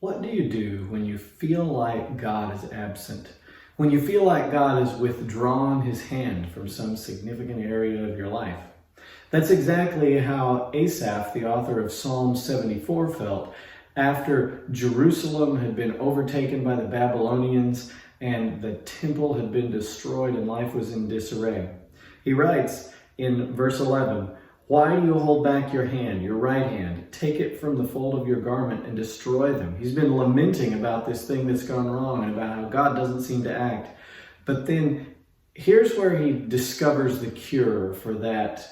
What do you do when you feel like God is absent? When you feel like God has withdrawn his hand from some significant area of your life? That's exactly how Asaph, the author of Psalm 74, felt after Jerusalem had been overtaken by the Babylonians and the temple had been destroyed and life was in disarray. He writes in verse 11, "Why do you hold back your hand, your right hand? Take it from the fold of your garment and destroy them." He's been lamenting about this thing that's gone wrong and about how God doesn't seem to act. But then here's where he discovers the cure for that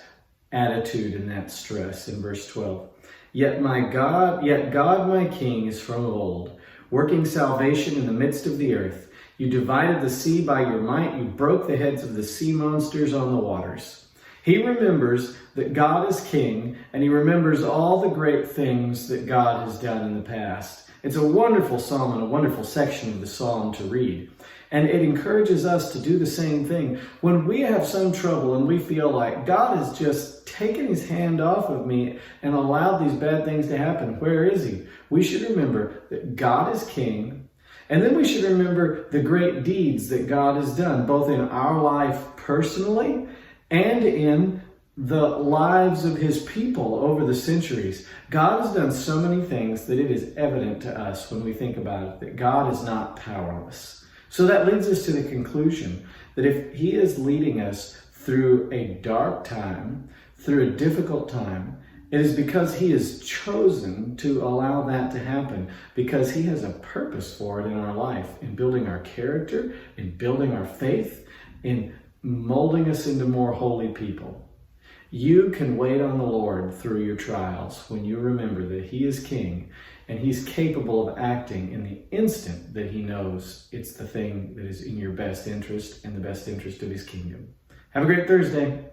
attitude and that stress in verse 12. Yet God my King is from of old, working salvation in the midst of the earth. You divided the sea by your might. You broke the heads of the sea monsters on the waters. He remembers that God is king, and he remembers all the great things that God has done in the past. It's a wonderful psalm and a wonderful section of the psalm to read. And it encourages us to do the same thing. When we have some trouble and we feel like God has just taken his hand off of me and allowed these bad things to happen, where is he? We should remember that God is king. And then we should remember the great deeds that God has done, both in our life personally and in the lives of his people over the centuries. God has done so many things that it is evident to us when we think about it that God is not powerless. So that leads us to the conclusion that if he is leading us through a dark time, through a difficult time, it is because he has chosen to allow that to happen, because he has a purpose for it in our life, in building our character, in building our faith, in molding us into more holy people. You can wait on the Lord through your trials when you remember that he is king and he's capable of acting in the instant that he knows it's the thing that is in your best interest and the best interest of his kingdom. Have a great Thursday.